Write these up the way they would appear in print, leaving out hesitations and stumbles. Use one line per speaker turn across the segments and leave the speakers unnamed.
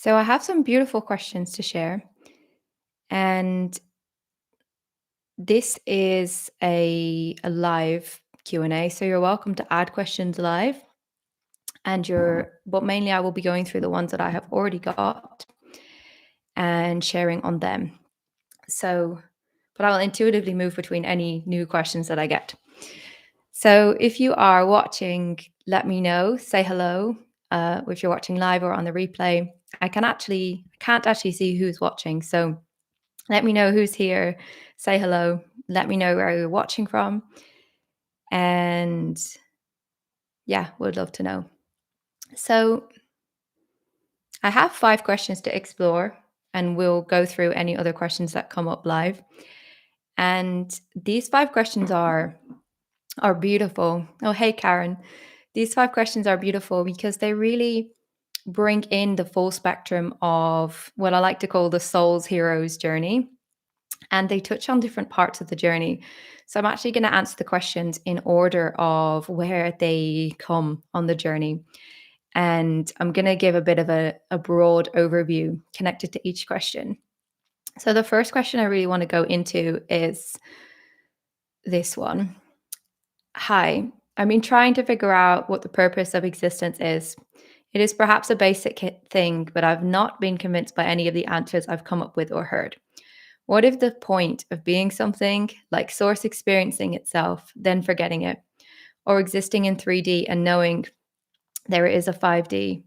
So I have some beautiful questions to share, and this is a live Q&A. So you're welcome to add questions live, and but mainly I will be going through the ones that I have already got and sharing on them. So, but I'll intuitively move between any new questions that I get. So if you are watching, let me know. Say hello. If you're watching live or on the replay, can't actually see who's watching. So let me know who's here. Say hello. Let me know where you're watching from. And yeah, would love to know. So I have 5 questions to explore, and we'll go through any other questions that come up live. And these 5 questions are beautiful. Oh, hey Karen. These 5 questions are beautiful because they really bring in the full spectrum of what I like to call the soul's hero's journey. And they touch on different parts of the journey. So I'm actually going to answer the questions in order of where they come on the journey. And I'm going to give a bit of a broad overview connected to each question. So the first question I really want to go into is this one. Hi, I've been trying to figure out what the purpose of existence is. It is perhaps a basic thing, but I've not been convinced by any of the answers I've come up with or heard. What if the point of being something, like source experiencing itself, then forgetting it, or existing in 3D and knowing there is a 5D,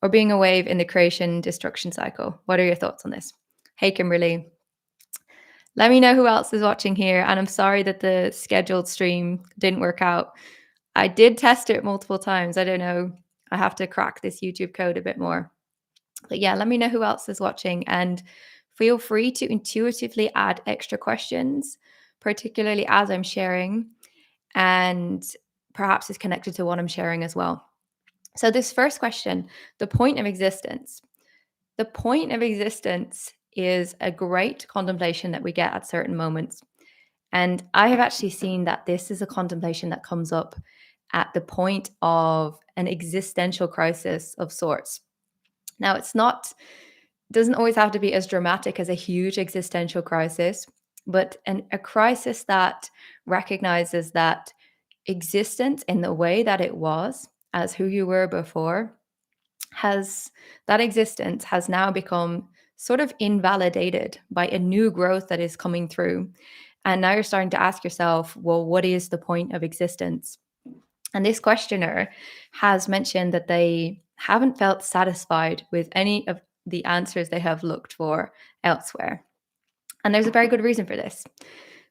or being a wave in the creation destruction cycle? What are your thoughts on this? Hey, Kimberly. Let me know who else is watching here. And I'm sorry that the scheduled stream didn't work out. I did test it multiple times. I don't know. I have to crack this YouTube code a bit more. But yeah, let me know who else is watching, and feel free to intuitively add extra questions, particularly as I'm sharing, and perhaps is connected to what I'm sharing as well. So, this first question, the point of existence. The point of existence is a great contemplation that we get at certain moments. And I have actually seen that this is a contemplation that comes up at the point of an existential crisis of sorts. Now, doesn't always have to be as dramatic as a huge existential crisis, but a crisis that recognizes that existence in the way that it was, as who you were before, that existence has now become sort of invalidated by a new growth that is coming through. And now you're starting to ask yourself, well, what is the point of existence? And this questioner has mentioned that they haven't felt satisfied with any of the answers they have looked for elsewhere. And there's a very good reason for this.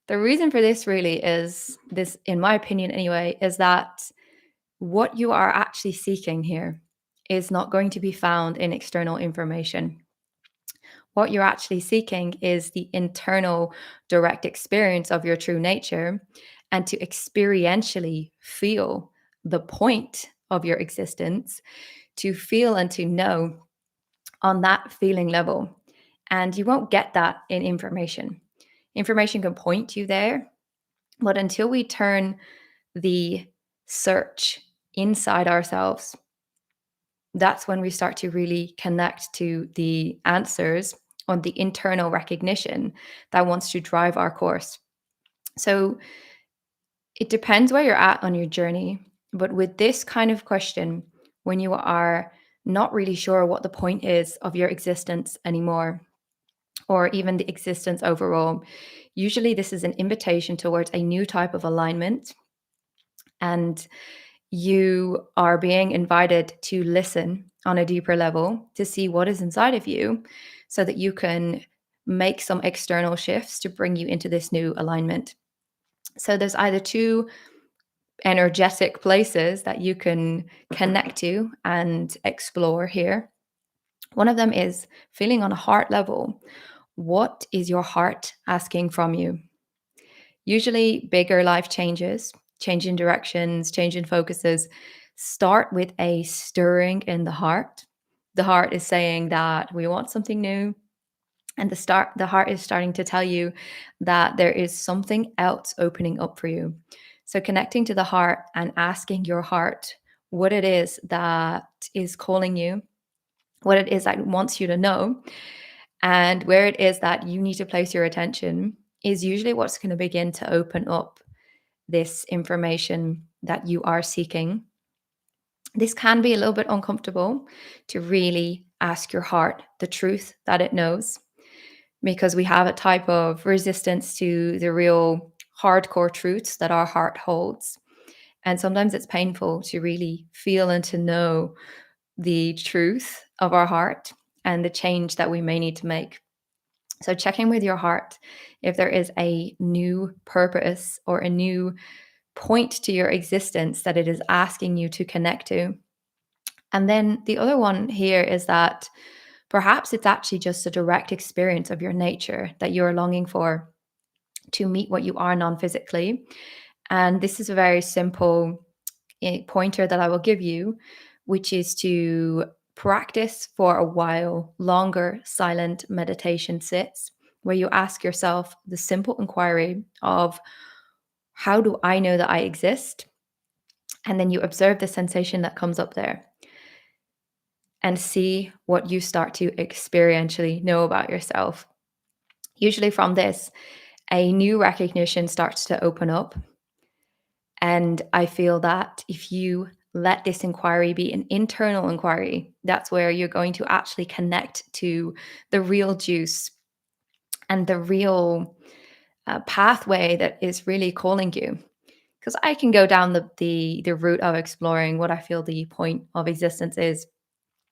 The reason for this really is this, in my opinion anyway, is that what you are actually seeking here is not going to be found in external information. What you're actually seeking is the internal direct experience of your true nature, and to experientially feel the point of your existence, to feel and to know on that feeling level. And you won't get that in information. Information can point you there, but until we turn the search inside ourselves, that's when we start to really connect to the answers on the internal recognition that wants to drive our course. So it depends where you're at on your journey. But with this kind of question, when you are not really sure what the point is of your existence anymore, or even the existence overall, usually this is an invitation towards a new type of alignment. And you are being invited to listen on a deeper level to see what is inside of you so that you can make some external shifts to bring you into this new alignment. So there's either two energetic places that you can connect to and explore here. One of them is feeling on a heart level. What is your heart asking from you? Usually, bigger life changes, change in directions, change in focuses, start with a stirring in the heart. The heart is saying that we want something new. And the heart is starting to tell you that there is something else opening up for you. So connecting to the heart and asking your heart what it is that is calling you, what it is that it wants you to know, and where it is that you need to place your attention is usually what's going to begin to open up this information that you are seeking. This can be a little bit uncomfortable to really ask your heart the truth that it knows, because we have a type of resistance to the real hardcore truths that our heart holds. And sometimes it's painful to really feel and to know the truth of our heart and the change that we may need to make. So, checking with your heart if there is a new purpose or a new point to your existence that it is asking you to connect to. And then the other one here is that perhaps it's actually just a direct experience of your nature that you're longing for to meet what you are non physically. And this is a very simple pointer that I will give you, which is to practice for a while longer silent meditation sits where you ask yourself the simple inquiry of, how do I know that I exist? And then you observe the sensation that comes up there and see what you start to experientially know about yourself. Usually, from this, a new recognition starts to open up. And I feel that if you let this inquiry be an internal inquiry, that's where you're going to actually connect to the real juice and the real pathway that is really calling you. Because I can go down the route of exploring what I feel the point of existence is,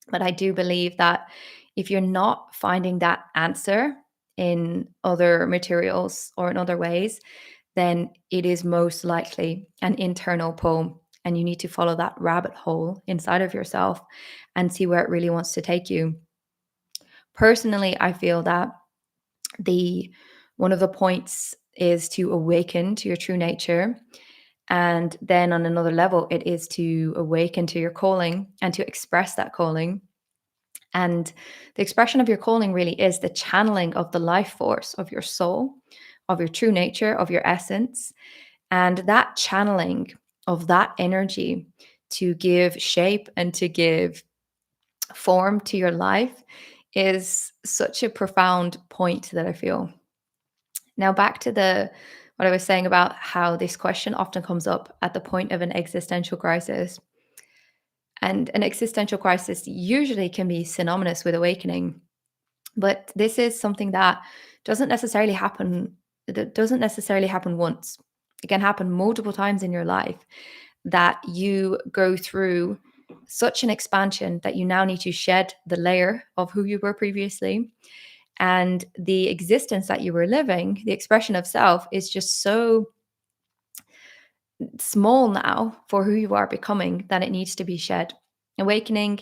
but I do believe that if you're not finding that answer in other materials or in other ways, then it is most likely an internal pull. And you need to follow that rabbit hole inside of yourself and see where it really wants to take you. Personally, I feel that the one of the points is to awaken to your true nature. And then on another level, it is to awaken to your calling and to express that calling. And the expression of your calling really is the channeling of the life force of your soul, of your true nature, of your essence. And that channeling of that energy to give shape and to give form to your life is such a profound point that I feel. Now, back to the what I was saying about how this question often comes up at the point of an existential crisis. And an existential crisis usually can be synonymous with awakening. But this is something that doesn't necessarily happen once. It can happen multiple times in your life, that you go through such an expansion that you now need to shed the layer of who you were previously. And the existence that you were living, the expression of self, is just so small now for who you are becoming that it needs to be shed. Awakening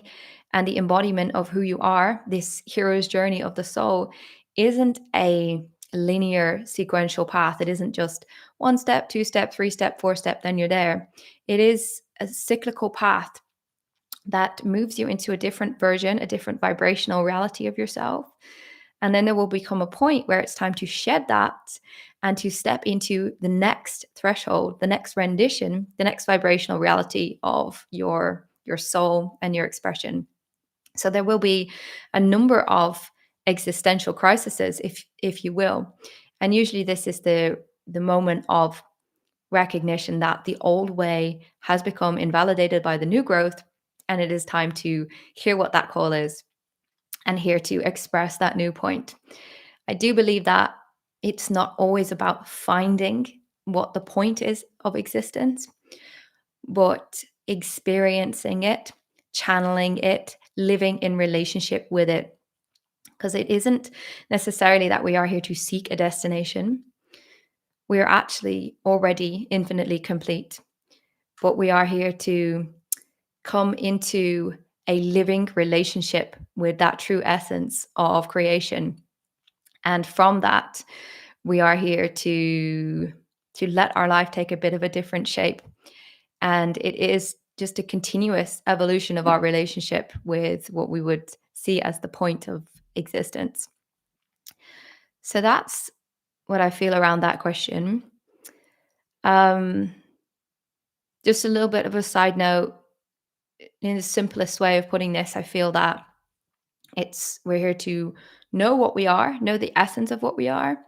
and the embodiment of who you are, this hero's journey of the soul, isn't a linear sequential path. It isn't just one step, two step, three step, four step, then you're there. It is a cyclical path that moves you into a different version, a different vibrational reality of yourself. And then there will become a point where it's time to shed that and to step into the next threshold, the next rendition, the next vibrational reality of your soul and your expression. So there will be a number of existential crises, if you will. And usually this is the moment of recognition that the old way has become invalidated by the new growth, and it is time to hear what that call is and here to express that new point. I do believe that it's not always about finding what the point is of existence, but experiencing it, channeling it, living in relationship with it. Because it isn't necessarily that we are here to seek a destination. We are actually already infinitely complete, but we are here to come into a living relationship with that true essence of creation. And from that, we are here to let our life take a bit of a different shape. And it is just a continuous evolution of our relationship with what we would see as the point of existence. So that's what I feel around that question. Um, just a little bit of a side note, in the simplest way of putting this, I feel that We're here to know what we are, know the essence of what we are,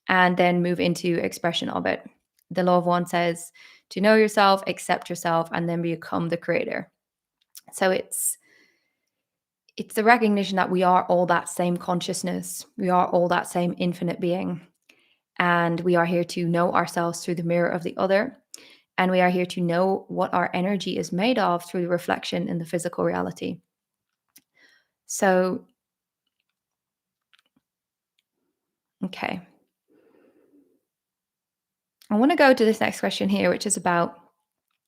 and then move into expression of it. The law of one says to know yourself, accept yourself, and then become the creator. So it's the recognition that we are all that same consciousness. We are all that same infinite being. And we are here to know ourselves through the mirror of the other. And we are here to know what our energy is made of through the reflection in the physical reality. So, okay. I want to go to this next question here, which is about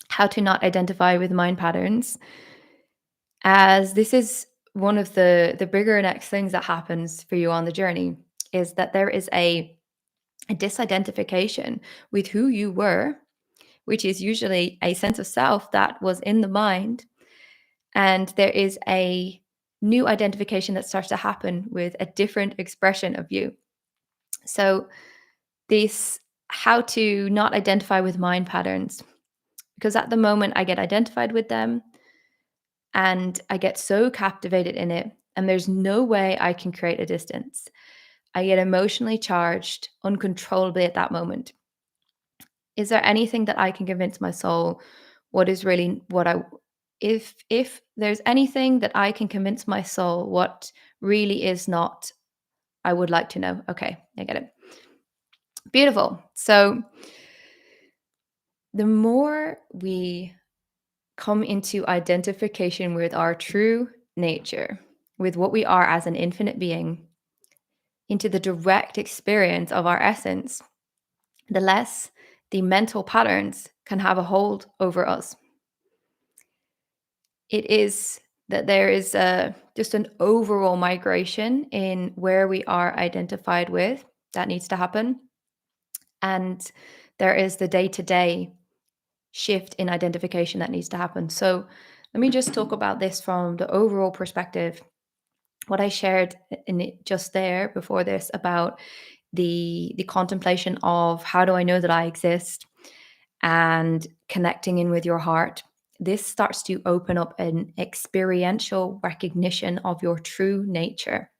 how to not identify with mind patterns, as this is one of the bigger next things that happens for you on the journey, is that there is a disidentification with who you were, which is usually a sense of self that was in the mind. And there is a new identification that starts to happen with a different expression of you. So, this how to not identify with mind patterns, because at the moment I get identified with them and I get so captivated in it, and there's no way I can create a distance. I get emotionally charged uncontrollably at that moment. Is there anything that I can convince my soul what is really what I if there's anything that I can convince my soul what really is not, I would like to know. Okay, I get it. Beautiful. So the more we come into identification with our true nature, with what we are as an infinite being, into the direct experience of our essence, the less the mental patterns can have a hold over us. It is that there is just an overall migration in where we are identified with that needs to happen. And there is the day to day shift in identification that needs to happen. So let me just talk about this from the overall perspective. What I shared in it just there before this about the contemplation of how do I know that I exist and connecting in with your heart. This starts to open up an experiential recognition of your true nature.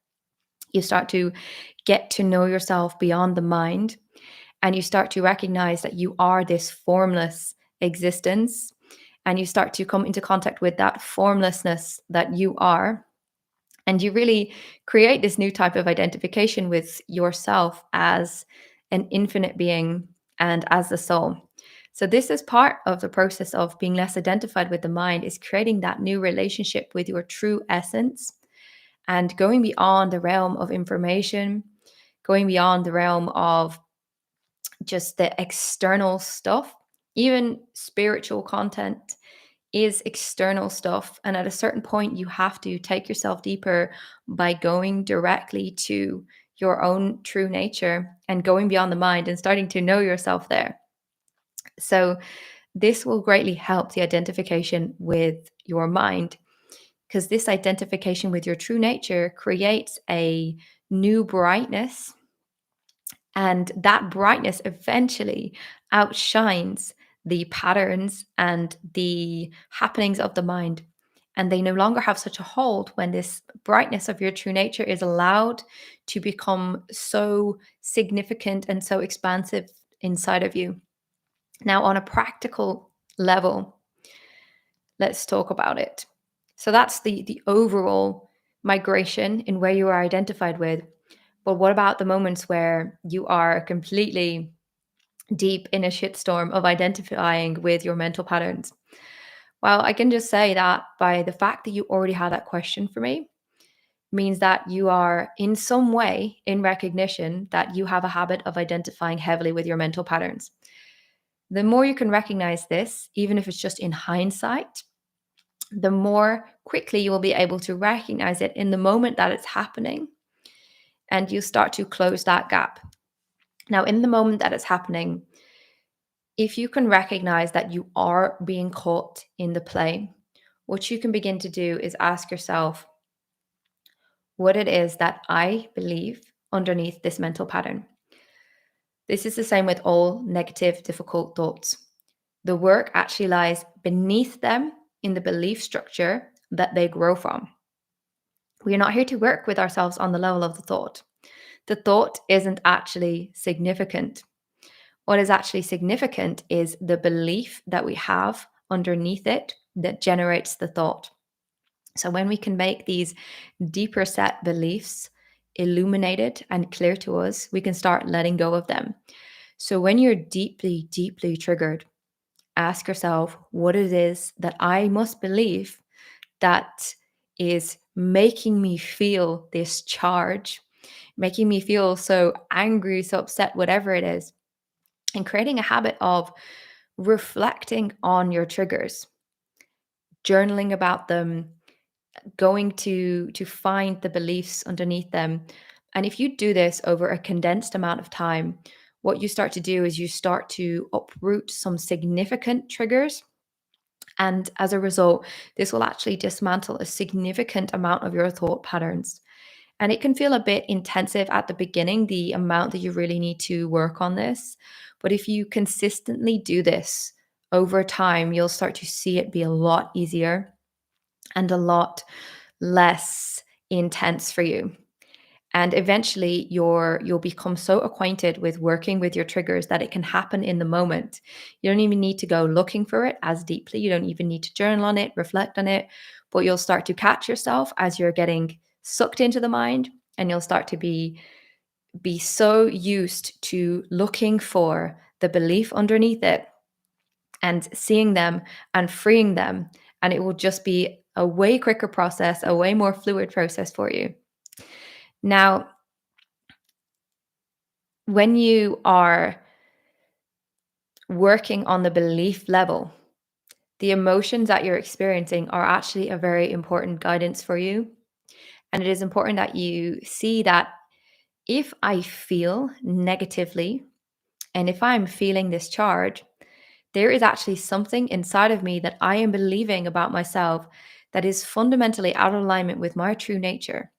You start to get to know yourself beyond the mind, and you start to recognize that you are this formless existence, and you start to come into contact with that formlessness that you are, and you really create this new type of identification with yourself as an infinite being and as the soul. So this is part of the process of being less identified with the mind, is creating that new relationship with your true essence and going beyond the realm of information, going beyond the realm of just the external stuff. Even spiritual content is external stuff. And at a certain point, you have to take yourself deeper by going directly to your own true nature and going beyond the mind and starting to know yourself there. So, this will greatly help the identification with your mind, because this identification with your true nature creates a new brightness, and that brightness eventually outshines the patterns and the happenings of the mind. And they no longer have such a hold when this brightness of your true nature is allowed to become so significant and so expansive inside of you. Now, on a practical level, let's talk about it. So that's the overall migration in where you are identified with. But what about the moments where you are completely deep in a shitstorm of identifying with your mental patterns? Well, I can just say that by the fact that you already had that question for me means that you are in some way in recognition that you have a habit of identifying heavily with your mental patterns. The more you can recognize this, even if it's just in hindsight, the more quickly you will be able to recognize it in the moment that it's happening, and you start to close that gap. Now, in the moment that it's happening, if you can recognize that you are being caught in the play, what you can begin to do is ask yourself what it is that I believe underneath this mental pattern. This is the same with all negative, difficult thoughts. The work actually lies beneath them in the belief structure that they grow from. We're not here to work with ourselves on the level of the thought. The thought isn't actually significant. What is actually significant is the belief that we have underneath it that generates the thought. So when we can make these deeper set beliefs illuminated and clear to us, we can start letting go of them. So when you're deeply, deeply triggered, ask yourself what it is that I must believe that is making me feel this charge, making me feel so angry, so upset, whatever it is, and creating a habit of reflecting on your triggers, journaling about them, going to find the beliefs underneath them. And if you do this over a condensed amount of time, what you start to do is you start to uproot some significant triggers. And as a result, this will actually dismantle a significant amount of your thought patterns. And it can feel a bit intensive at the beginning, the amount that you really need to work on this. But if you consistently do this over time, you'll start to see it be a lot easier and a lot less intense for you. And eventually you'll become so acquainted with working with your triggers that it can happen in the moment. You don't even need to go looking for it as deeply. You don't even need to journal on it, reflect on it, but you'll start to catch yourself as you're getting sucked into the mind, and you'll start to be so used to looking for the belief underneath it and seeing them and freeing them, and it will just be a way quicker process, a way more fluid process for you. Now, when you are working on the belief level, the emotions that you're experiencing are actually a very important guidance for you. And it is important that you see that if I feel negatively and if I'm feeling this charge, there is actually something inside of me that I am believing about myself that is fundamentally out of alignment with my true nature.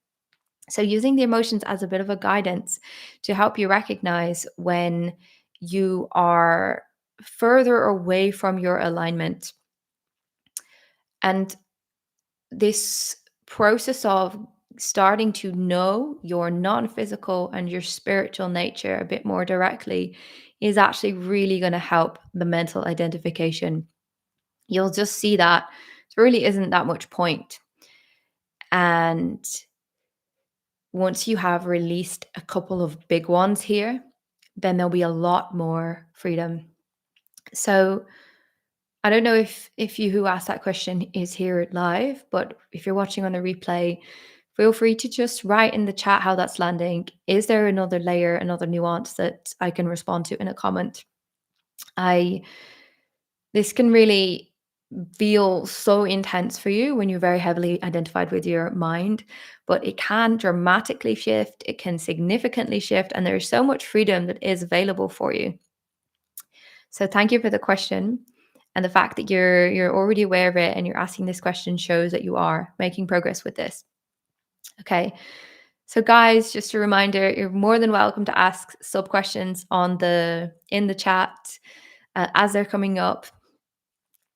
So, using the emotions as a bit of a guidance to help you recognize when you are further away from your alignment. And this process of starting to know your non physical and your spiritual nature a bit more directly is actually really going to help the mental identification. You'll just see that there really isn't that much point. And once you have released a couple of big ones here, then there'll be a lot more freedom. So I don't know if you who asked that question is here live, but if you're watching on the replay, feel free to just write in the chat how that's landing. Is there another layer, another nuance that I can respond to in a comment? This can really feel so intense for you when you're very heavily identified with your mind, but it can dramatically shift, it can significantly shift, and there's so much freedom that is available for you. So thank you for the question. And the fact that you're already aware of it and you're asking this question shows that you are making progress with this. Okay. So guys, just a reminder, you're more than welcome to ask sub questions in the chat as they're coming up.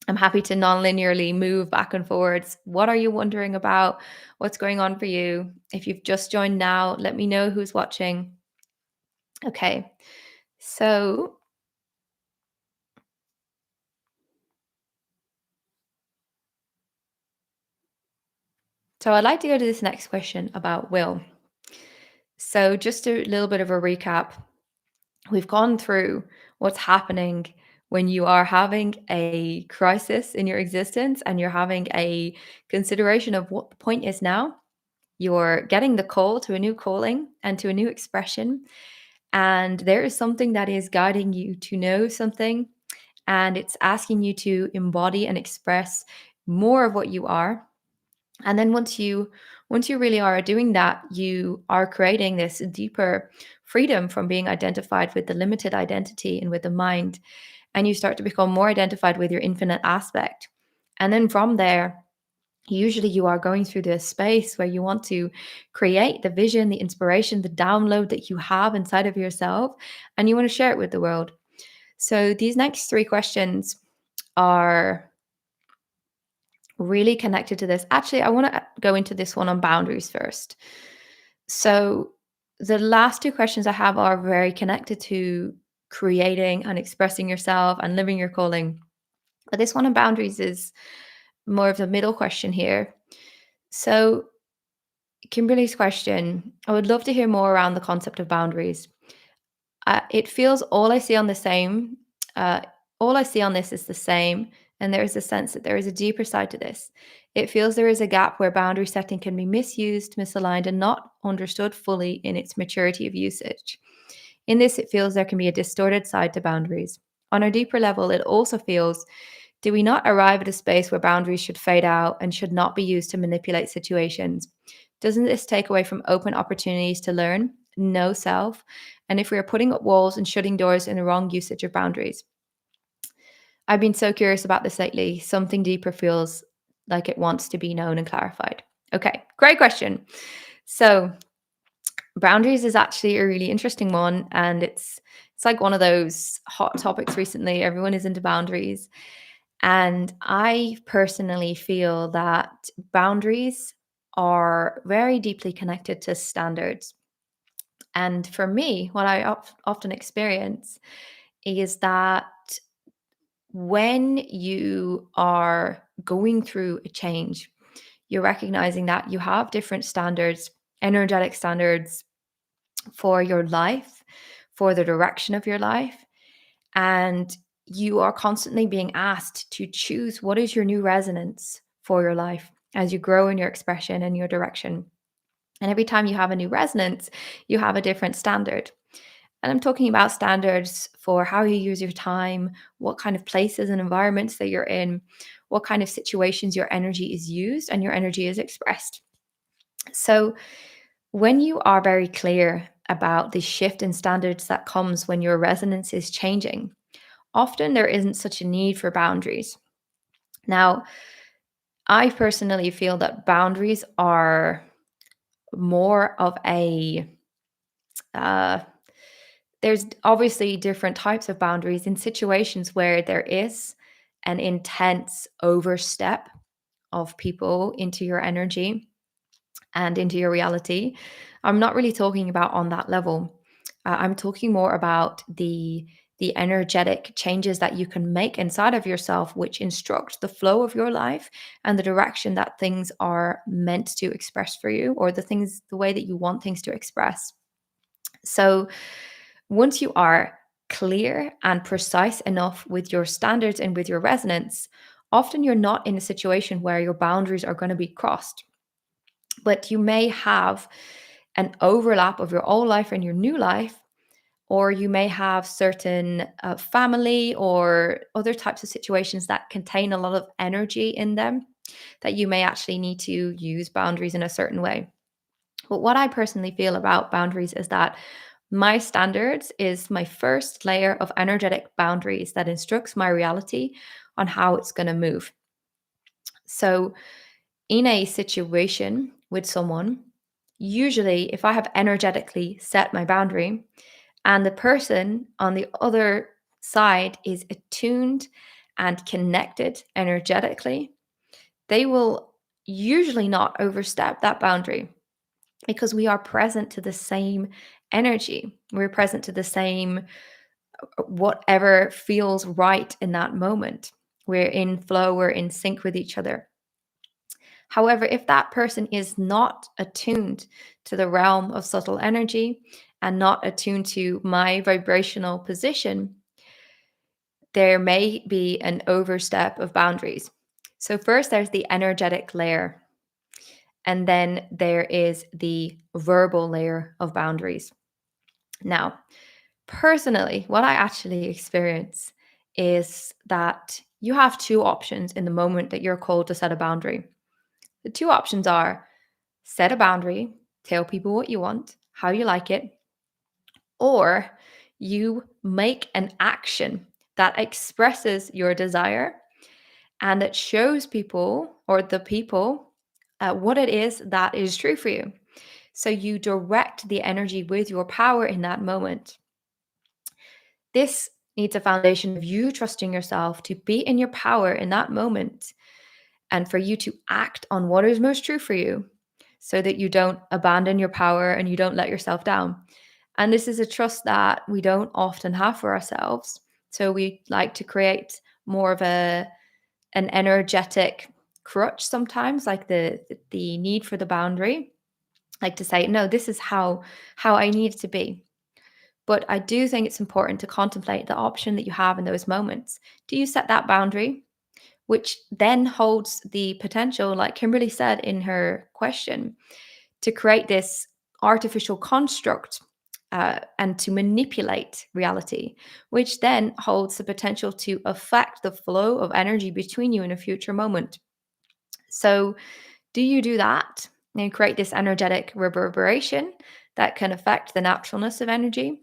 I'm happy to non-linearly move back and forwards. What are you wondering about? What's going on for you? If you've just joined now, let me know who's watching. Okay. So I'd like to go to this next question about will. So just a little bit of a recap. We've gone through what's happening when you are having a crisis in your existence and you're having a consideration of what the point is now. You're getting the call to a new calling and to a new expression. And there is something that is guiding you to know something. And it's asking you to embody and express more of what you are. And then once you really are doing that, you are creating this deeper freedom from being identified with the limited identity and with the mind, and you start to become more identified with your infinite aspect. And then from there, usually you are going through this space where you want to create the vision, the inspiration, the download that you have inside of yourself, and you want to share it with the world. So these next three questions are really connected to this. Actually, I want to go into this one on boundaries first. So, the last two questions I have are very connected to creating and expressing yourself and living your calling. But this one on boundaries is more of the middle question here. So, Kimberly's question, I would love to hear more around the concept of boundaries. It feels all I see on the same, uh, all I see on this is the same, and there is a sense that there is a deeper side to this. It feels there is a gap where boundary setting can be misused, misaligned, and not understood fully in its maturity of usage. In this, it feels there can be a distorted side to boundaries. On a deeper level, it also feels, do we not arrive at a space where boundaries should fade out and should not be used to manipulate situations? Doesn't this take away from open opportunities to learn, know self, and if we are putting up walls and shutting doors in the wrong usage of boundaries? I've been so curious about this lately. Something deeper feels like it wants to be known and clarified. Okay, great question. So, boundaries is actually a really interesting one, and it's like one of those hot topics recently. Everyone is into boundaries, and I personally feel that boundaries are very deeply connected to standards. And for me, what I often experience is that when you are going through a change, you're recognizing that you have different standards, energetic standards for your life, for the direction of your life. And you are constantly being asked to choose what is your new resonance for your life as you grow in your expression and your direction. And every time you have a new resonance, you have a different standard. And I'm talking about standards for how you use your time, what kind of places and environments that you're in, what kind of situations your energy is used and your energy is expressed. So, when you are very clear about the shift in standards that comes when your resonance is changing, often there isn't such a need for boundaries. Now, I personally feel that boundaries are more of a uh, there's obviously different types of boundaries in situations where there is an intense overstep of people into your energy and into your reality. I'm not really talking about on that level. I'm talking more about the energetic changes that you can make inside of yourself, which instruct the flow of your life and the direction that things are meant to express for you, or the way that you want things to express. So once you are clear and precise enough with your standards and with your resonance, often you're not in a situation where your boundaries are going to be crossed, but you may have an overlap of your old life and your new life, or you may have certain family or other types of situations that contain a lot of energy in them that you may actually need to use boundaries in a certain way. But what I personally feel about boundaries is that my standards is my first layer of energetic boundaries that instructs my reality on how it's going to move. So, in a situation with someone, usually if I have energetically set my boundary and the person on the other side is attuned and connected energetically, they will usually not overstep that boundary because we are present to the same energy. We're present to the same whatever feels right in that moment. We're in flow, we're in sync with each other. However, if that person is not attuned to the realm of subtle energy and not attuned to my vibrational position, there may be an overstep of boundaries. So, first, there's the energetic layer, and then there is the verbal layer of boundaries. Now, personally, what I actually experience is that you have two options in the moment that you're called to set a boundary. The two options are set a boundary, tell people what you want, how you like it, or you make an action that expresses your desire and that shows people or the people what it is that is true for you. So you direct the energy with your power in that moment. This needs a foundation of you trusting yourself to be in your power in that moment and for you to act on what is most true for you so that you don't abandon your power and you don't let yourself down. And this is a trust that we don't often have for ourselves. So we like to create more of an energetic crutch sometimes, like the need for the boundary, like to say, no, this is how I need it to be. But I do think it's important to contemplate the option that you have in those moments. Do you set that boundary, which then holds the potential, like Kimberly said in her question, to create this artificial construct and to manipulate reality, which then holds the potential to affect the flow of energy between you in a future moment. So, do you do that and create this energetic reverberation that can affect the naturalness of energy?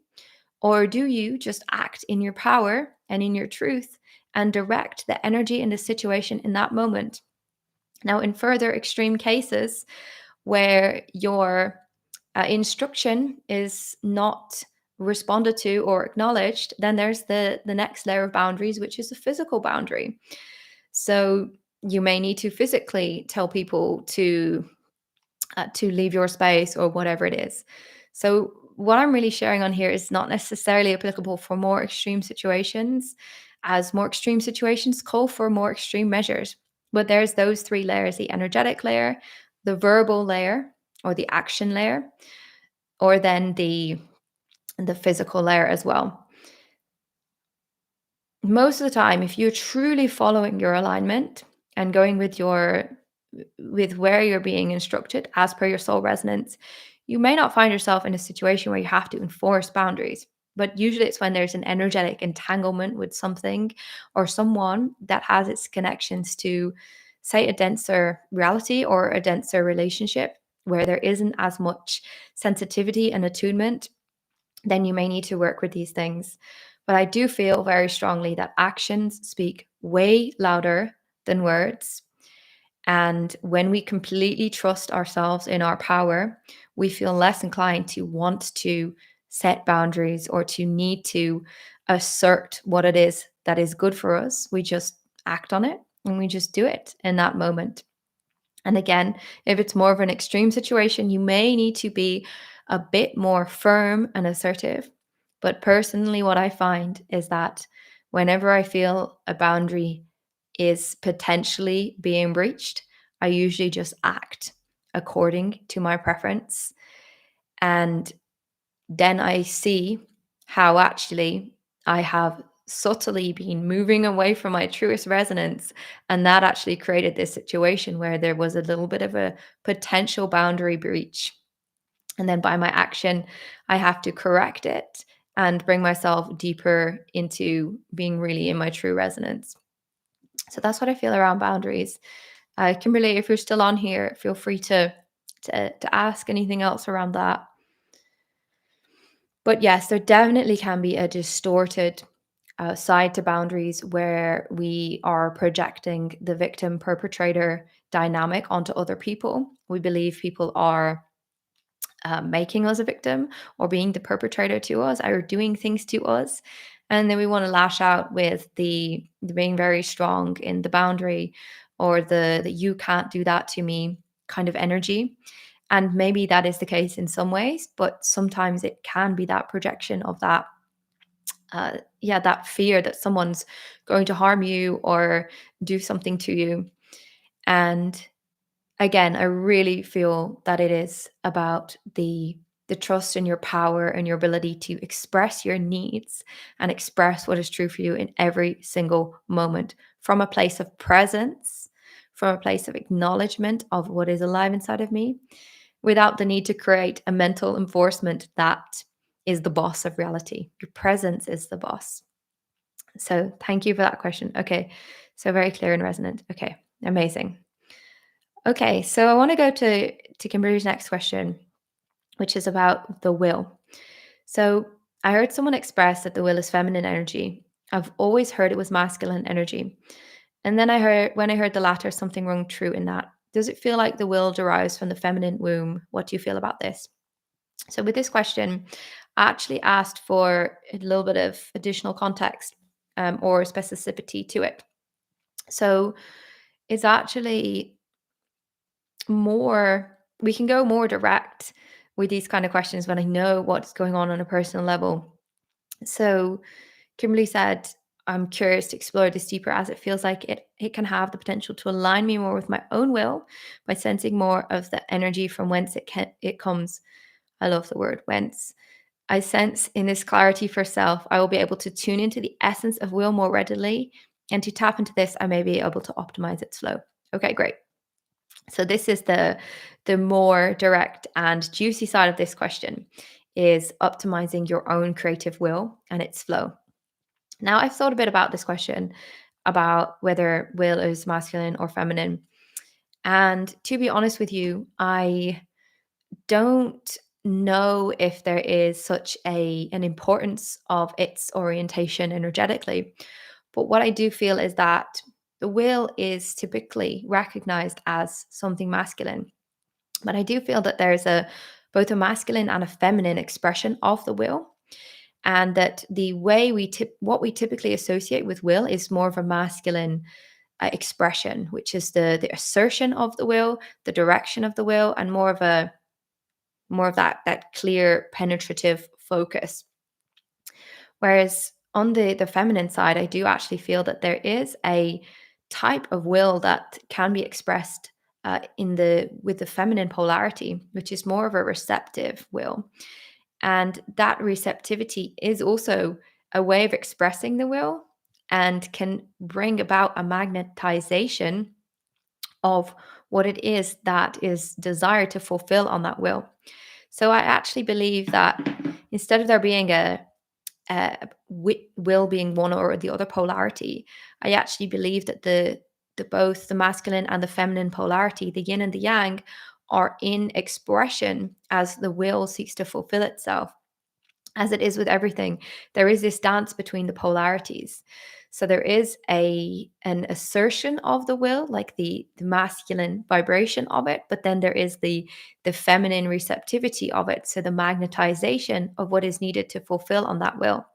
Or do you just act in your power and in your truth and direct the energy in the situation in that moment? Now, in further extreme cases where your instruction is not responded to or acknowledged, then there's the next layer of boundaries, which is a physical boundary. So you may need to physically tell people to leave your space or whatever it is. So what I'm really sharing on here is not necessarily applicable for more extreme situations, as more extreme situations call for more extreme measures. But there's those three layers: the energetic layer, the verbal layer, or the action layer, or then the physical layer as well. Most of the time, if you're truly following your alignment and going with where you're being instructed as per your soul resonance, you may not find yourself in a situation where you have to enforce boundaries. But usually it's when there's an energetic entanglement with something or someone that has its connections to, say, a denser reality or a denser relationship where there isn't as much sensitivity and attunement, then you may need to work with these things. But I do feel very strongly that actions speak way louder than words. And when we completely trust ourselves in our power, we feel less inclined to want to set boundaries or to need to assert what it is that is good for us. We just act on it and we just do it in that moment. And again, if it's more of an extreme situation, you may need to be a bit more firm and assertive. But personally, what I find is that whenever I feel a boundary is potentially being breached, I usually just act according to my preference. And then I see how actually I have subtly been moving away from my truest resonance. And that actually created this situation where there was a little bit of a potential boundary breach. And then by my action, I have to correct it and bring myself deeper into being really in my true resonance. So that's what I feel around boundaries. Kimberly, if you're still on here, feel free to ask anything else around that. But yes, there definitely can be a distorted side to boundaries where we are projecting the victim perpetrator dynamic onto other people. We believe people are making us a victim or being the perpetrator to us or doing things to us. And then we want to lash out with the being very strong in the boundary or the you can't do that to me kind of energy. And maybe that is the case in some ways, but sometimes it can be that projection of that, that fear that someone's going to harm you or do something to you. And again, I really feel that it is about the trust in your power and your ability to express your needs and express what is true for you in every single moment from a place of presence, from a place of acknowledgement of what is alive inside of me, without the need to create a mental enforcement that is the boss of reality. Your presence is the boss. So thank you for that question. Okay. So very clear and resonant. Okay. Amazing. Okay. So I want to go to Kimberly's next question, which is about the will. So I heard someone express that the will is feminine energy. I've always heard it was masculine energy. And then when I heard the latter, something rung true in that. Does it feel like the will derives from the feminine womb? What do you feel about this? So with this question, I actually asked for a little bit of additional context or specificity to it. So is actually more, we can go more direct with these kind of questions when I know what's going on a personal level. So Kimberly said, I'm curious to explore this deeper as it feels like it can have the potential to align me more with my own will by sensing more of the energy from whence it comes. I love the word whence. I sense in this clarity for self, I will be able to tune into the essence of will more readily. And to tap into this, I may be able to optimize its flow. Okay, great. So this is the more direct and juicy side of this question, is optimizing your own creative will and its flow. Now, I've thought a bit about this question about whether will is masculine or feminine. And to be honest with you, I don't know if there is such an importance of its orientation energetically. But what I do feel is that the will is typically recognized as something masculine. But I do feel that there's a both a masculine and a feminine expression of the will, and that the way what we typically associate with will is more of a masculine expression, which is the assertion of the will, the direction of the will, and more of that clear penetrative focus. Whereas on the feminine side, I do actually feel that there is a type of will that can be expressed in the with the feminine polarity, which is more of a receptive will. And that receptivity is also a way of expressing the will and can bring about a magnetization of what it is that is desired to fulfill on that will. So I actually believe that instead of there being will being one or the other polarity, I actually believe that the both the masculine and the feminine polarity, the yin and the yang, are in expression as the will seeks to fulfill itself. As it is with everything, there is this dance between the polarities. So there is an assertion of the will, like the masculine vibration of it, but then there is the feminine receptivity of it. So the magnetization of what is needed to fulfill on that will.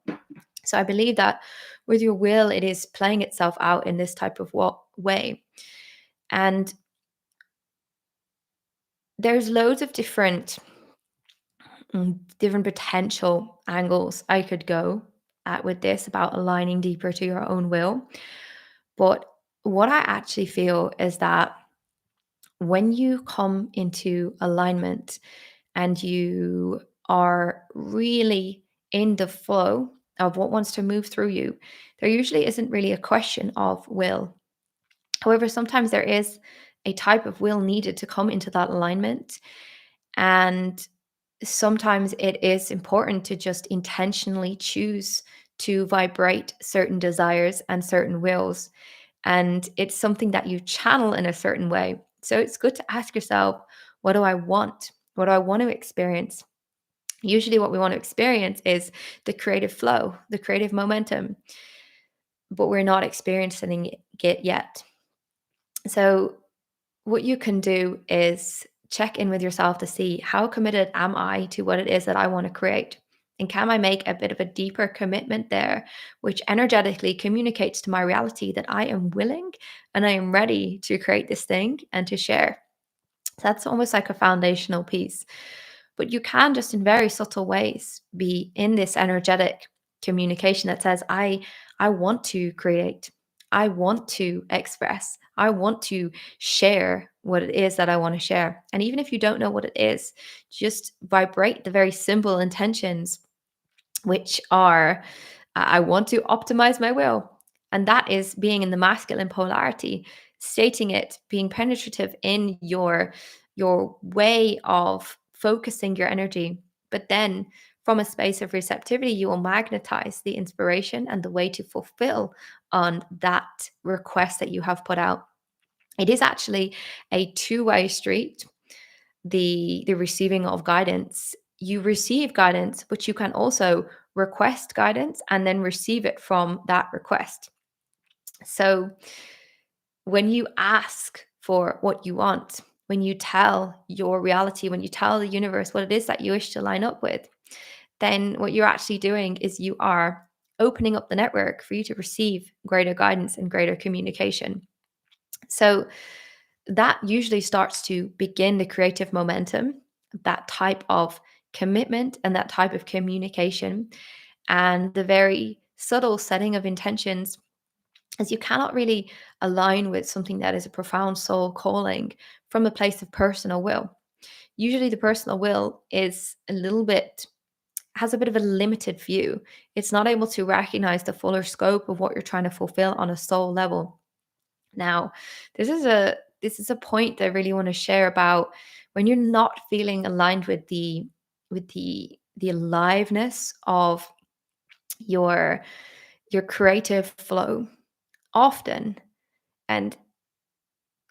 So I believe that with your will, it is playing itself out in this type of way. And there's loads of different potential angles I could go at with this about aligning deeper to your own will. But what I actually feel is that when you come into alignment and you are really in the flow of what wants to move through you, there usually isn't really a question of will. However, sometimes there is a type of will needed to come into that alignment. And sometimes it is important to just intentionally choose to vibrate certain desires and certain wills. And it's something that you channel in a certain way. So it's good to ask yourself, what do I want? What do I want to experience? Usually, what we want to experience is the creative flow, the creative momentum, but we're not experiencing it yet. So, what you can do is check in with yourself to see, how committed am I to what it is that I want to create? And can I make a bit of a deeper commitment there, which energetically communicates to my reality that I am willing and I am ready to create this thing and to share? So that's almost like a foundational piece. But you can just in very subtle ways be in this energetic communication that says, I want to create. I want to express. I want to share what it is that I want to share. And even if you don't know what it is, just vibrate the very simple intentions, which are, I want to optimize my will. And that is being in the masculine polarity, stating it, being penetrative in your way of focusing your energy. But then from a space of receptivity, you will magnetize the inspiration and the way to fulfill on that request that you have put out. It is actually a two-way street, the receiving of guidance. You receive guidance, but you can also request guidance and then receive it from that request. So when you ask for what you want, when you tell your reality, when you tell the universe what it is that you wish to line up with, then what you're actually doing is you are opening up the network for you to receive greater guidance and greater communication. So that usually starts to begin the creative momentum, that type of commitment and that type of communication, and the very subtle setting of intentions, as you cannot really align with something that is a profound soul calling from a place of personal will. Usually the personal will is a little bit has a bit of a limited view. It's not able to recognize the fuller scope of what you're trying to fulfill on a soul level. Now, this is a point that I really want to share about when you're not feeling aligned with the aliveness of your your creative flow. Often, and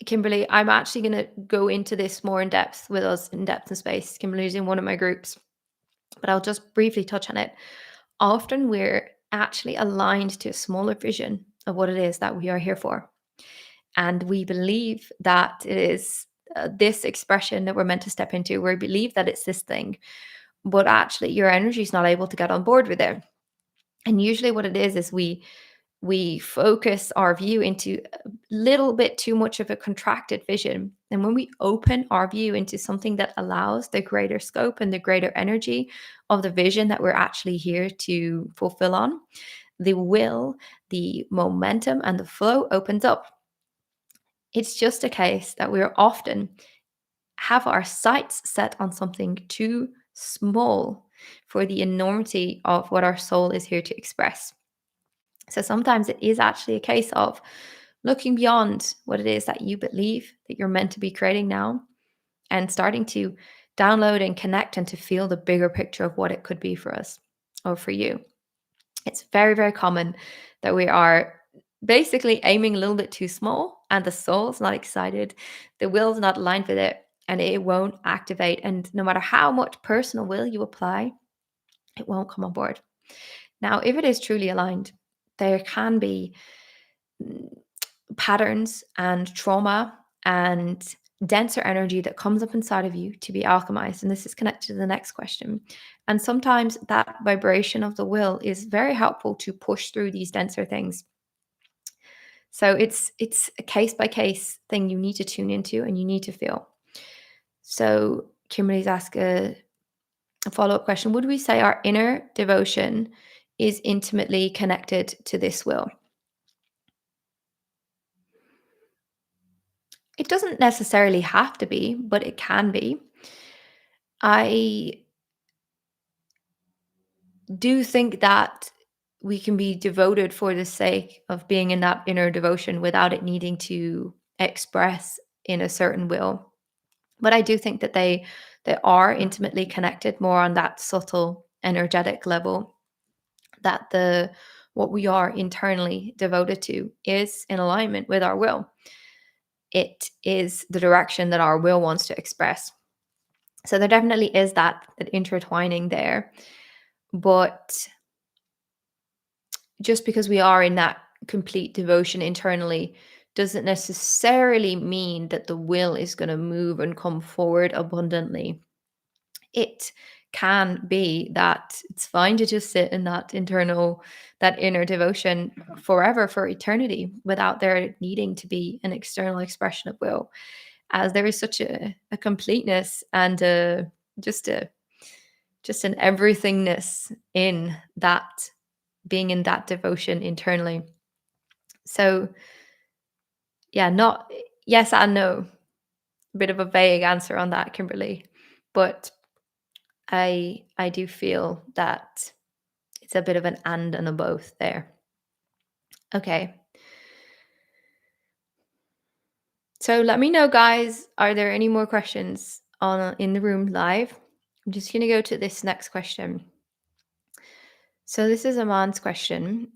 Kimberly, I'm actually going to go into this more in depth with us in depth and space. Kimberly's in one of my groups, but I'll just briefly touch on it. Often we're actually aligned to a smaller vision of what it is that we are here for. And we believe that it is this expression that we're meant to step into. We believe that it's this thing, but actually your energy is not able to get on board with it. And usually what it is we focus our view into a little bit too much of a contracted vision. And when we open our view into something that allows the greater scope and the greater energy of the vision that we're actually here to fulfill on, the will, the momentum, and the flow opens up. It's just a case that we're often have our sights set on something too small for the enormity of what our soul is here to express. So sometimes it is actually a case of looking beyond what it is that you believe that you're meant to be creating now and starting to download and connect and to feel the bigger picture of what it could be for us or for you. It's very, very common that we are basically aiming a little bit too small and the soul's not excited, the will's not aligned with it, and it won't activate. And no matter how much personal will you apply, it won't come on board. Now, if it is truly aligned, there can be patterns and trauma and denser energy that comes up inside of you to be alchemized. And this is connected to the next question. And sometimes that vibration of the will is very helpful to push through these denser things. So it's a case by case thing you need to tune into and you need to feel. So Kimberly's asked a follow-up question. Would we say our inner devotion is intimately connected to this will? It doesn't necessarily have to be, but it can be. I do think that we can be devoted for the sake of being in that inner devotion without it needing to express in a certain will. But I do think that they are intimately connected more on that subtle energetic level, that the what we are internally devoted to is in alignment with our will. It is the direction that our will wants to express. So there definitely is that intertwining there. But just because we are in that complete devotion internally doesn't necessarily mean that the will is going to move and come forward abundantly. It can be that it's fine to just sit in that inner devotion forever, for eternity, without there needing to be an external expression of will, as there is such a completeness and just a just an everythingness in that, being in that devotion internally. So yeah, not yes and no. A bit of a vague answer on that, Kimberly. But I do feel that it's a bit of an and a both there. Okay. So let me know, guys, are there any more questions on in the room live? I'm just gonna go to this next question. So this is Aman's question.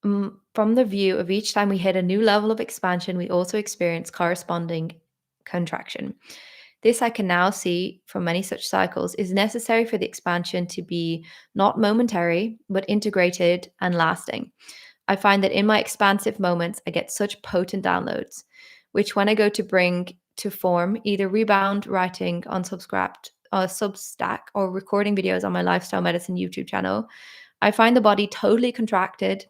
From the view of each time we hit a new level of expansion, we also experience corresponding contraction. This I can now see from many such cycles is necessary for the expansion to be not momentary, but integrated and lasting. I find that in my expansive moments, I get such potent downloads, which when I go to bring to form, either rebound writing on Substack or recording videos on my lifestyle medicine YouTube channel, I find the body totally contracted,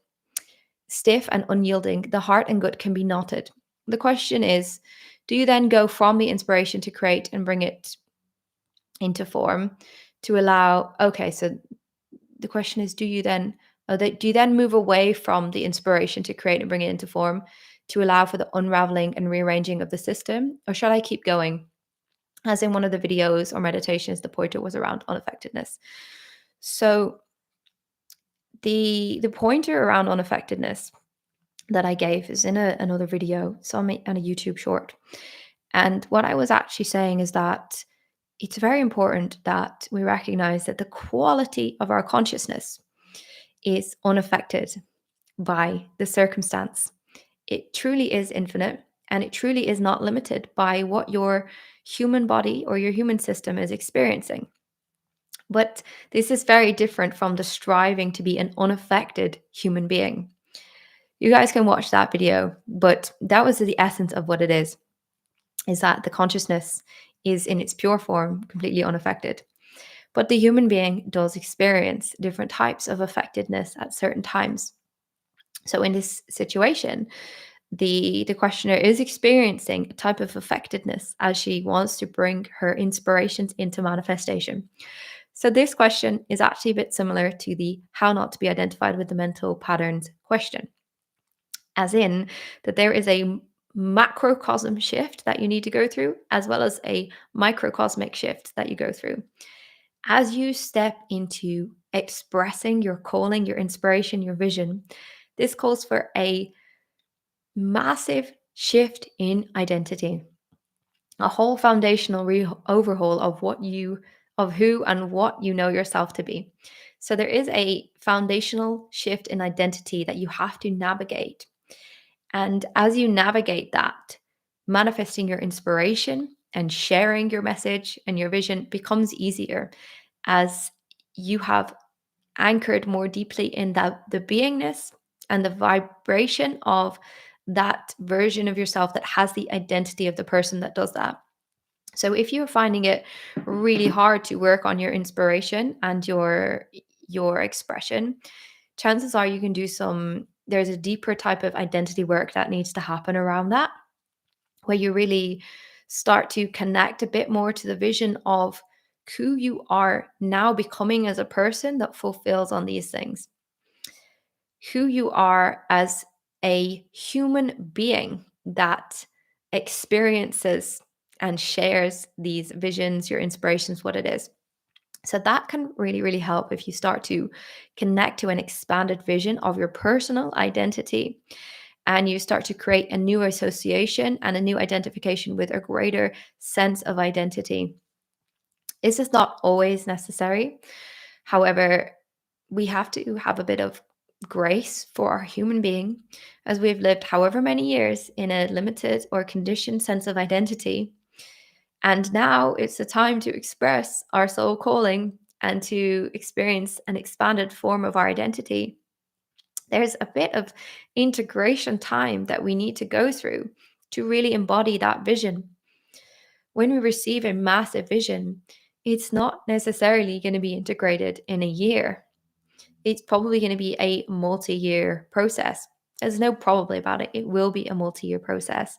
stiff and unyielding. The heart and gut can be knotted. the question is, do you then go from the inspiration to create and bring it into form to allow, okay, so the question is, do you then move away from the inspiration to create and bring it into form to allow for the unraveling and rearranging of the system? Or should I keep going? As in one of the videos or meditations, the pointer was around unaffectedness. So the pointer around unaffectedness that I gave is in another video, so on a YouTube short. And what I was actually saying is that it's very important that we recognize that the quality of our consciousness is unaffected by the circumstance. It truly is infinite, and it truly is not limited by what your human body or your human system is experiencing. But this is very different from the striving to be an unaffected human being. You guys can watch that video, but that was the essence of what it is that the consciousness is in its pure form completely unaffected. But the human being does experience different types of affectedness at certain times. So in this situation, the questioner is experiencing a type of affectedness as she wants to bring her inspirations into manifestation. So this question is actually a bit similar to the how not to be identified with the mental patterns question, as in that there is a macrocosm shift that you need to go through, as well as a microcosmic shift that you go through. As you step into expressing your calling, your inspiration, your vision, this calls for a massive shift in identity, a whole foundational overhaul of of who and what you know yourself to be. So there is a foundational shift in identity that you have to navigate. And as you navigate that, manifesting your inspiration and sharing your message and your vision becomes easier as you have anchored more deeply in the beingness and the vibration of that version of yourself that has the identity of the person that does that. So if you're finding it really hard to work on your inspiration and your expression, chances are you can do there's a deeper type of identity work that needs to happen around that, where you really start to connect a bit more to the vision of who you are now becoming as a person that fulfills on these things, who you are as a human being that experiences and shares these visions, your inspirations, what it is. So that can really, really help if you start to connect to an expanded vision of your personal identity and you start to create a new association and a new identification with a greater sense of identity. This is not always necessary. However, we have to have a bit of grace for our human being as we've lived however many years in a limited or conditioned sense of identity. And now it's the time to express our soul calling and to experience an expanded form of our identity. There's a bit of integration time that we need to go through to really embody that vision. When we receive a massive vision, it's not necessarily going to be integrated in a year. It's probably going to be a multi-year process. There's no probably about it. It will be a multi-year process.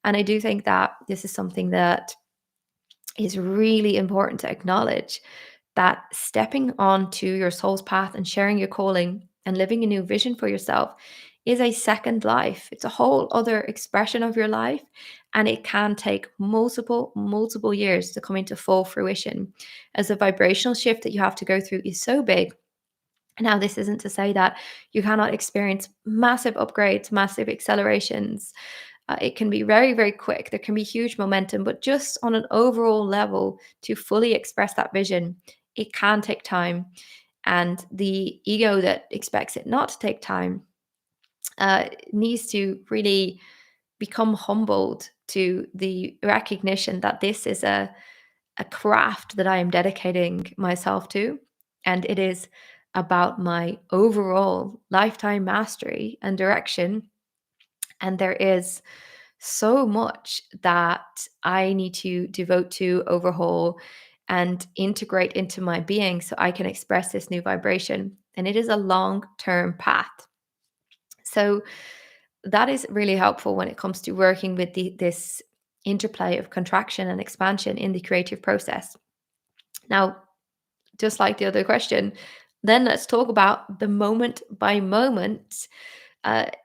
And I do think that this is something that is really important to acknowledge, that stepping onto your soul's path and sharing your calling and living a new vision for yourself is a second life. It's a whole other expression of your life, and it can take multiple years to come into full fruition, as the vibrational shift that you have to go through is so big. Now, this isn't to say that you cannot experience massive upgrades, massive accelerations. It can be very, very quick. There can be huge momentum, but just on an overall level, to fully express that vision, it can take time. And the ego that expects it not to take time needs to really become humbled to the recognition that this is a craft that I am dedicating myself to. And it is about my overall lifetime mastery and direction. And there is so much that I need to devote to, overhaul, and integrate into my being so I can express this new vibration. And it is a long term path. So that is really helpful when it comes to working with this interplay of contraction and expansion in the creative process. Now, just like the other question, then let's talk about the moment by moment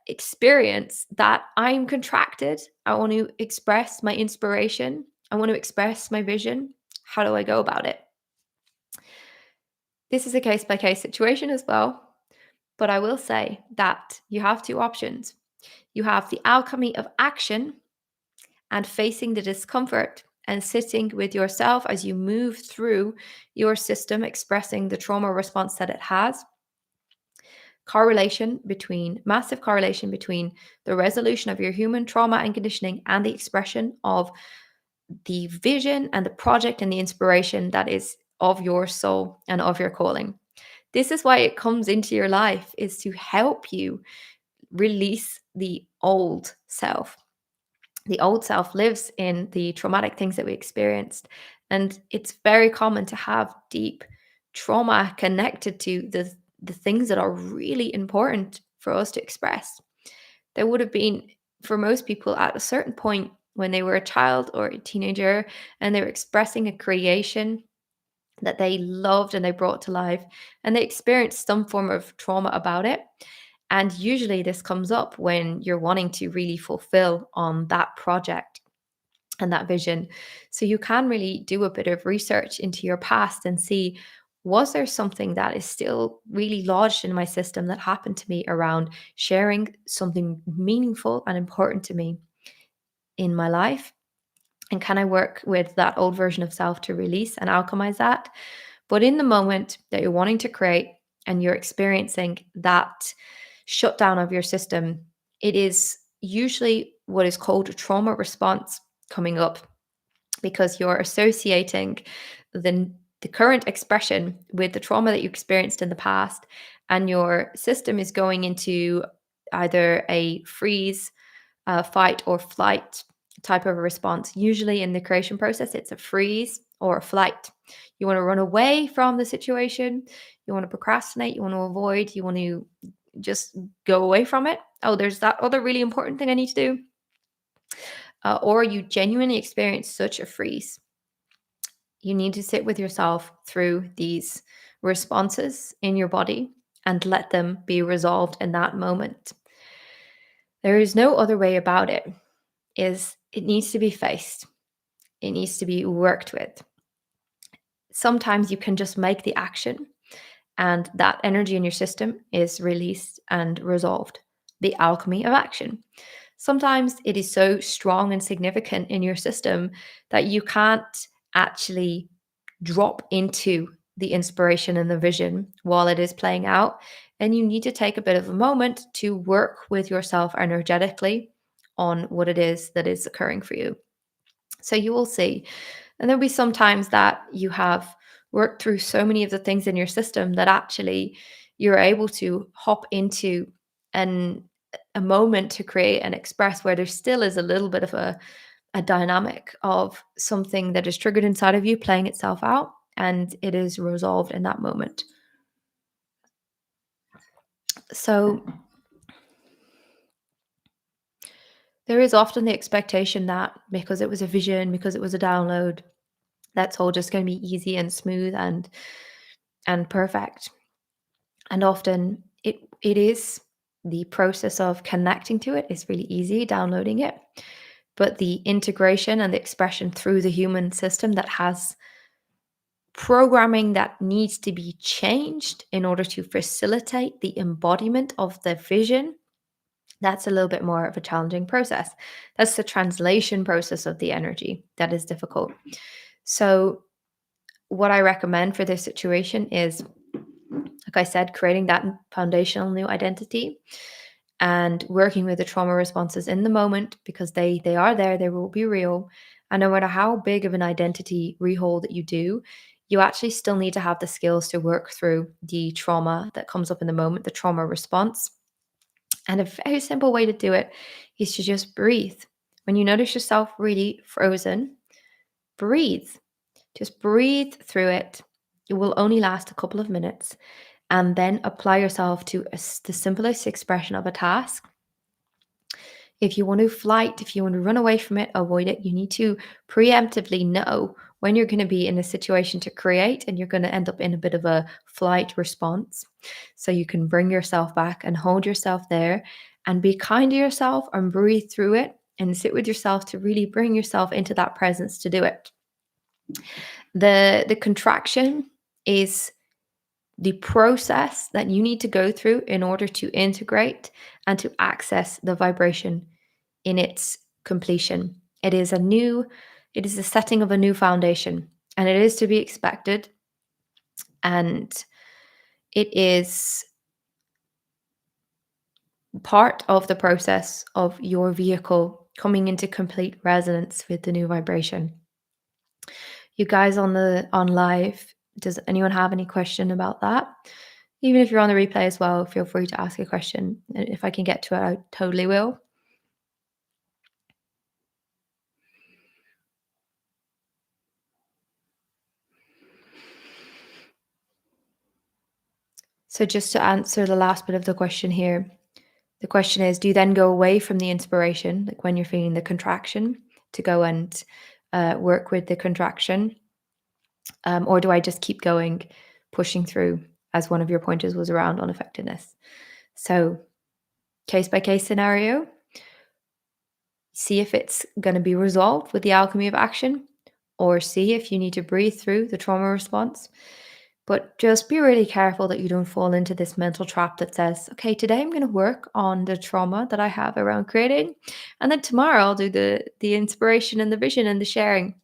experience that I'm contracted. I want to express my inspiration. I want to express my vision. How do I go about it? This is a case by case situation as well. But I will say that you have two options. You have the alchemy of action and facing the discomfort and sitting with yourself as you move through your system, expressing the trauma response that it has. Massive correlation between the resolution of your human trauma and conditioning and the expression of the vision and the project and the inspiration that is of your soul and of your calling. This is why it comes into your life, is to help you release the old self. The old self lives in the traumatic things that we experienced. And it's very common to have deep trauma connected to the things that are really important for us to express. There would have been, for most people, at a certain point when they were a child or a teenager and they were expressing a creation that they loved and they brought to life, and they experienced some form of trauma about it. And usually this comes up when you're wanting to really fulfill on that project and that vision. So you can really do a bit of research into your past and see, was there something that is still really lodged in my system that happened to me around sharing something meaningful and important to me in my life? And can I work with that old version of self to release and alchemize that? But in the moment that you're wanting to create and you're experiencing that shutdown of your system, it is usually what is called a trauma response coming up, because you're associating the current expression with the trauma that you experienced in the past, and your system is going into either a freeze, fight, or flight type of a response. Usually in the creation process, it's a freeze or a flight. You want to run away from the situation, you want to procrastinate, you want to avoid, you want to just go away from it. Oh, there's that other really important thing I need to do. Or you genuinely experience such a freeze. You need to sit with yourself through these responses in your body and let them be resolved in that moment. There is no other way about it. It needs to be faced. It needs to be worked with. Sometimes you can just make the action and that energy in your system is released and resolved. The alchemy of action. Sometimes it is so strong and significant in your system that you can't actually drop into the inspiration and the vision while it is playing out. And you need to take a bit of a moment to work with yourself energetically on what it is that is occurring for you. So you will see. And there'll be some times that you have worked through so many of the things in your system that actually you're able to hop into an a moment to create and express where there still is a little bit of a dynamic of something that is triggered inside of you playing itself out, and it is resolved in that moment. So there is often the expectation that because it was a vision, because it was a download, that's all just going to be easy and smooth and perfect. And often it is. The process of connecting to it is really easy, downloading it. But the integration and the expression through the human system that has programming that needs to be changed in order to facilitate the embodiment of the vision, that's a little bit more of a challenging process. That's the translation process of the energy that is difficult. So, what I recommend for this situation is, like I said, creating that foundational new identity and working with the trauma responses in the moment, because they are there, they will be real. And no matter how big of an identity rehaul that you do, you actually still need to have the skills to work through the trauma that comes up in the moment, the trauma response. And a very simple way to do it is to just breathe. When you notice yourself really frozen, breathe. Just breathe through it. It will only last a couple of minutes. And then apply yourself to the simplest expression of a task. If you want to flight, if you want to run away from it, avoid it, you need to preemptively know when you're going to be in a situation to create and you're going to end up in a bit of a flight response. So you can bring yourself back and hold yourself there and be kind to yourself and breathe through it and sit with yourself to really bring yourself into that presence to do it. The contraction is the process that you need to go through in order to integrate and to access the vibration in its completion. It is the setting of a new foundation, and it is to be expected. And it is part of the process of your vehicle coming into complete resonance with the new vibration. You guys on live, does anyone have any question about that? Even if you're on the replay as well, feel free to ask a question. And if I can get to it, I totally will. So just to answer the last bit of the question here, the question is, do you then go away from the inspiration, like when you're feeling the contraction, to go and work with the contraction? Or do I just keep going, pushing through, as one of your pointers was around unaffectedness? So, case by case scenario, see if it's going to be resolved with the alchemy of action, or see if you need to breathe through the trauma response. But just be really careful that you don't fall into this mental trap that says, okay, today I'm going to work on the trauma that I have around creating. And then tomorrow I'll do the inspiration and the vision and the sharing.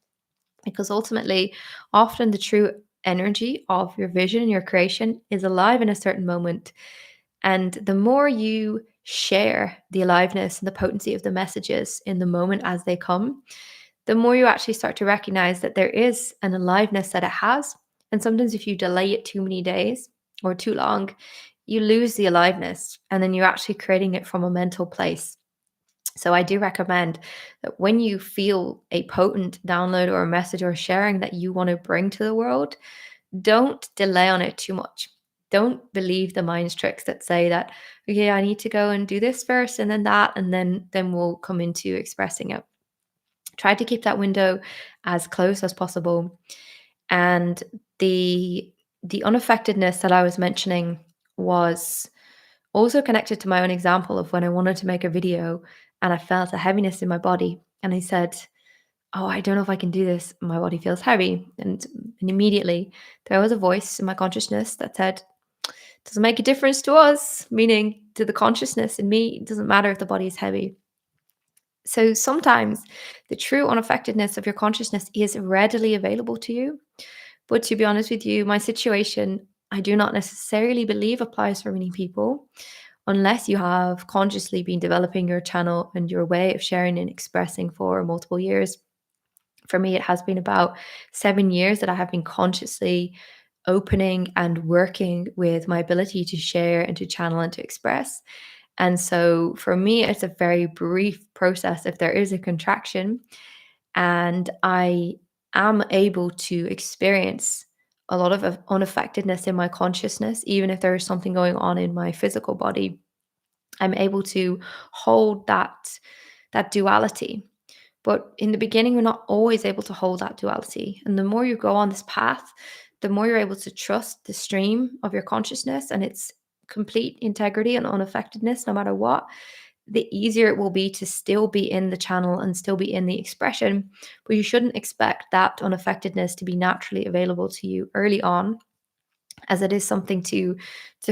Because ultimately, often the true energy of your vision, your creation is alive in a certain moment. And the more you share the aliveness and the potency of the messages in the moment as they come, the more you actually start to recognize that there is an aliveness that it has. And sometimes if you delay it too many days or too long, you lose the aliveness and then you're actually creating it from a mental place. So I do recommend that when you feel a potent download or a message or a sharing that you want to bring to the world, don't delay on it too much. Don't believe the mind's tricks that say that, okay, I need to go and do this first and then that, and then we'll come into expressing it. Try to keep that window as close as possible. And the unaffectedness that I was mentioning was also connected to my own example of when I wanted to make a video and I felt a heaviness in my body. And I said, oh, I don't know if I can do this. My body feels heavy. And immediately there was a voice in my consciousness that said, doesn't make a difference to us, meaning to the consciousness in me, it doesn't matter if the body is heavy. So sometimes the true unaffectedness of your consciousness is readily available to you. But to be honest with you, my situation, I do not necessarily believe applies for many people unless you have consciously been developing your channel and your way of sharing and expressing for multiple years. For me, it has been about 7 years that I have been consciously opening and working with my ability to share and to channel and to express. And so for me, it's a very brief process if there is a contraction and I am able to experience a lot of unaffectedness in my consciousness, even if there is something going on in my physical body. I'm able to hold that duality. But in the beginning, we're not always able to hold that duality. And the more you go on this path, the more you're able to trust the stream of your consciousness and its complete integrity and unaffectedness, no matter what, the easier it will be to still be in the channel and still be in the expression. But you shouldn't expect that unaffectedness to be naturally available to you early on, as it is something to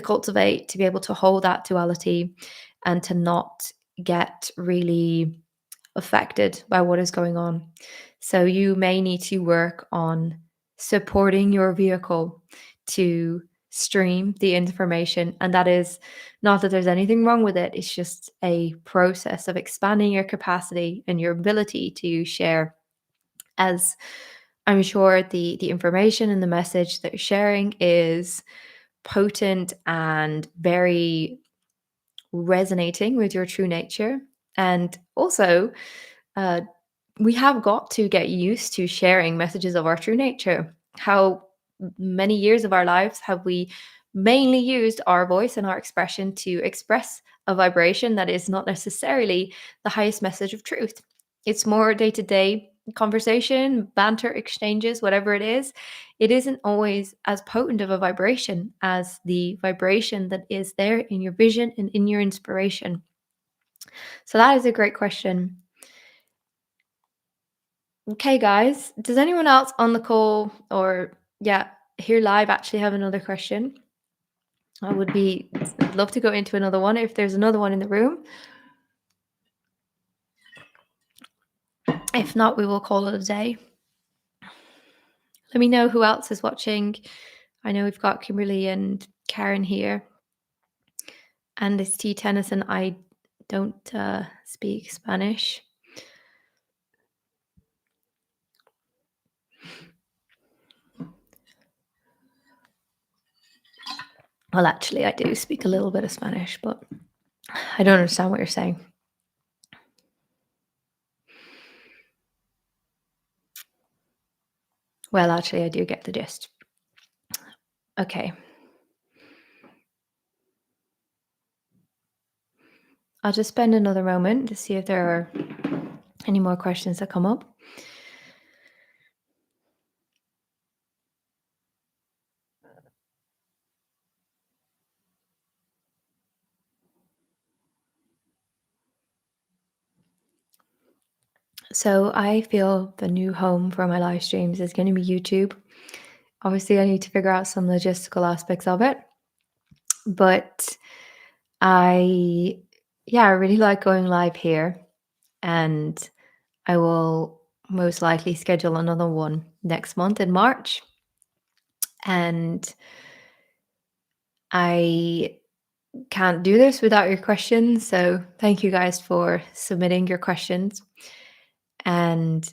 cultivate, to be able to hold that duality and to not get really affected by what is going on. So you may need to work on supporting your vehicle to stream the information. And that is not that there's anything wrong with it, it's just a process of expanding your capacity and your ability to share. As I'm sure the information and the message that you're sharing is potent and very resonating with your true nature. And also, uh, we have got to get used to sharing messages of our true nature. How many years of our lives have we mainly used our voice and our expression to express a vibration that is not necessarily the highest message of truth. It's more day to day conversation, banter, exchanges, whatever it is. It isn't always as potent of a vibration as the vibration that is there in your vision and in your inspiration. So, that is a great question. Okay, guys, does anyone else on the call or, yeah, here live actually have another question? I'd love to go into another one if there's another one in the room. If not, we will call it a day. Let me know who else is watching. I know we've got Kimberly and Karen here. And it's T Tennyson. I don't speak Spanish. Well, actually, I do speak a little bit of Spanish, but I don't understand what you're saying. Well, actually, I do get the gist. Okay. I'll just spend another moment to see if there are any more questions that come up. So I feel the new home for my live streams is going to be YouTube. Obviously, I need to figure out some logistical aspects of it, but I, yeah, I really like going live here, and I will most likely schedule another one next month in March. And I can't do this without your questions. So thank you guys for submitting your questions. And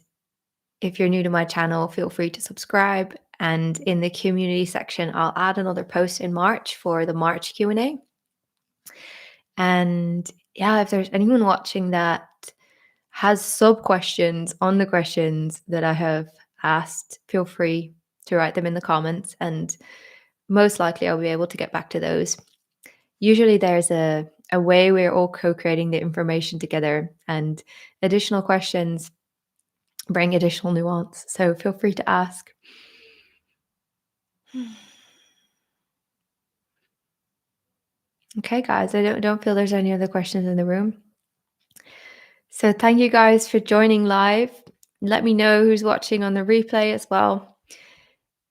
if you're new to my channel, feel free to subscribe. And in the community section, I'll add another post in March for the March Q&A. And yeah, if there's anyone watching that has sub questions on the questions that I have asked, feel free to write them in the comments, and most likely I'll be able to get back to those. Usually there's a way we're all co-creating the information together, and additional questions bring additional nuance. So feel free to ask. Okay, guys, I don't feel there's any other questions in the room. So thank you guys for joining live. Let me know who's watching on the replay as well.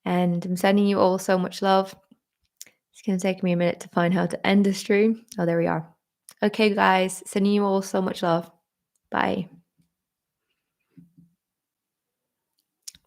And I'm sending you all so much love. It's going to take me a minute to find how to end the stream. Oh, there we are. Okay, guys, sending you all so much love. Bye.